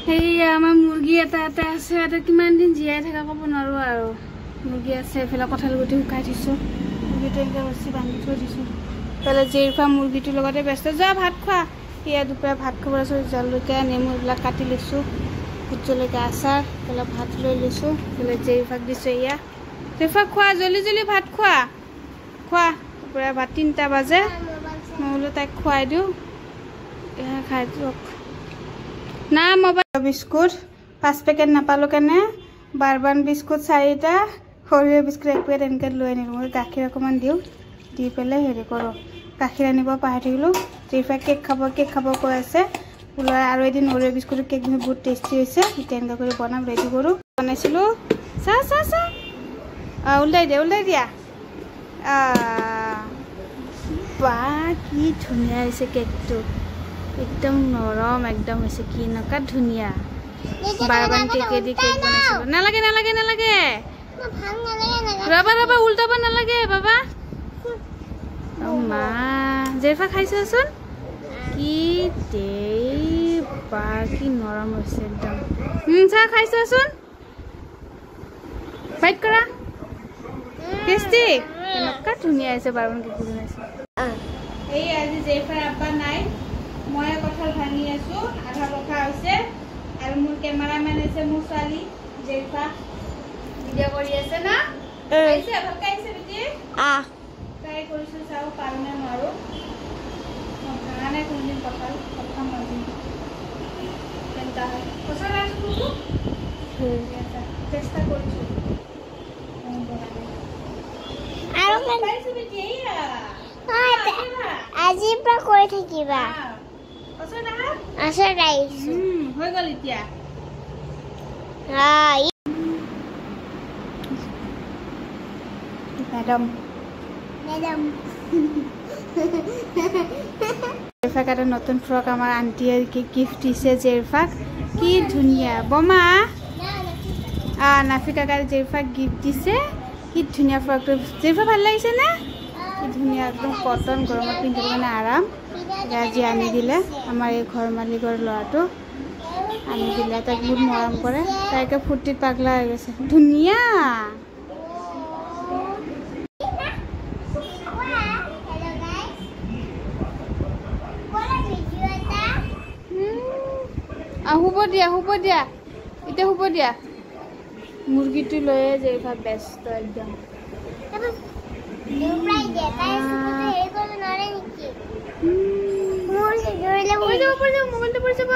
এই আমাৰ মুৰ্গী এটা আছে এটা কিমান দিন জীয়াই থকা ক'ব নোৱাৰো আৰু মুৰ্গী আছে এফালে কঁঠাল গুটি শুকাই থৈছোঁ মুৰ্গীটো এনেকৈ ৰছী বান্ধি থৈ দিছোঁ পেলাই জেৰিফা মুৰ্গীটোৰ লগতে ব্যস্ত যোৱা ভাত খোৱা সেয়া দুপৰীয়া ভাত খাব লৈছোঁ জলকীয়া নেমু এইবিলাক কাটি লৈছোঁ ভোট জলকীয়া আচাৰ পেলাই ভাত লৈ লৈছোঁ পেলাই জেৰিফাক দিছোঁ এয়া জেৰিফা খোৱা জল্দি জল্দি ভাত খোৱা খোৱা দুপৰীয়া ভাত 3টা বাজে মই বোলো তাইক খুৱাই দিওঁ এয়া খাই দিয়ক না মোবাইল বিস্কুট 5 পেকেট নাপালোঁ কেনে বাৰবান বিস্কুট 4টা সৰিয়হ বিস্কুট 1 পেকেট এনেকৈ লৈ আনিলোঁ মই গাখীৰ অকণমান দিওঁ দি পেলাই হেৰি কৰোঁ গাখীৰ আনিব পাহৰি থাকিলোঁ জেৰিফাই কেক খাব কৈ আছে ওলাই আৰু এদিন সৰিয়হ বিস্কুটৰ কেক বহুত টেষ্টি হৈছে এতিয়া এনেকৈ কৰি বনাম ৰেডি কৰোঁ বনাইছিলোঁ চা উল্টাই দিয়া বা কি ধুনীয়া হৈছে কেকটো একদম নৰম একদম হৈছে কি নকা ধুনীয়া বাৰবান কেকেদি কেক বনাইছিলোঁ নালাগে ৰবা উল্টাব নালাগে বাবা মা জেৰিফা খাইছোৱাচোন কি বা কি নৰম হৈছে একদম চাহ খাইছোৱাচোন বাইট কৰা টেষ্টি এনেকুৱা ধুনীয়া হৈছে বাৰবান কেক বনাইছোঁ এই আজি জেৰিফাৰ আব্বা নাই মই কঁঠাল ভাঙি আছোঁ আধা পকা হৈছে আৰু মোৰ কেমেৰামেন আছে মোৰ ছোৱালী জেৰিফা ভিডিঅ' কৰি আছে না আহিছে ভালকৈ আহিছে বেটি ট্ৰাই কৰিছোঁ চাওঁ পাৰোঁনে নোৱাৰোঁ মই ভাঙা নাই কোনদিন কঁঠাল প্ৰথম আজি কেনেকুৱা হয় পচন্দ আছোঁ চেষ্টা কৰিছোঁ আজিৰ পৰা কৰি থাকিবা আচাৰ আহিছোঁ হৈ গ'ল এতিয়া মেডাম জেৰিফাক এটা নতুন ফ্ৰক আমাৰ আণ্টিয়ে গিফ্ট দিছে জেৰিফাক কি ধুনীয়া বমা নাফি কাকাই জেৰিফাক গিফ্ট দিছে কি ধুনীয়া ফ্ৰকটো জেৰিফা ভাল লাগিছেনে কি ধুনীয়া একদম কটন গৰমত পিন্ধিবৰ কাৰণে আৰাম আজি আনি দিলে আমাৰ এই ঘৰ মালিকৰ ল'ৰাটো আনি দিলে তাইক বহুত মৰম কৰে তাইকে ফূৰ্তিত পাগলা হৈ গৈছে ধুনীয়া শুব দিয়া এতিয়া শুব দিয়া মুৰ্গীটো লৈয়ে জেৰিফা ব্যস্ত একদম মোবাইলটো পৰি যাব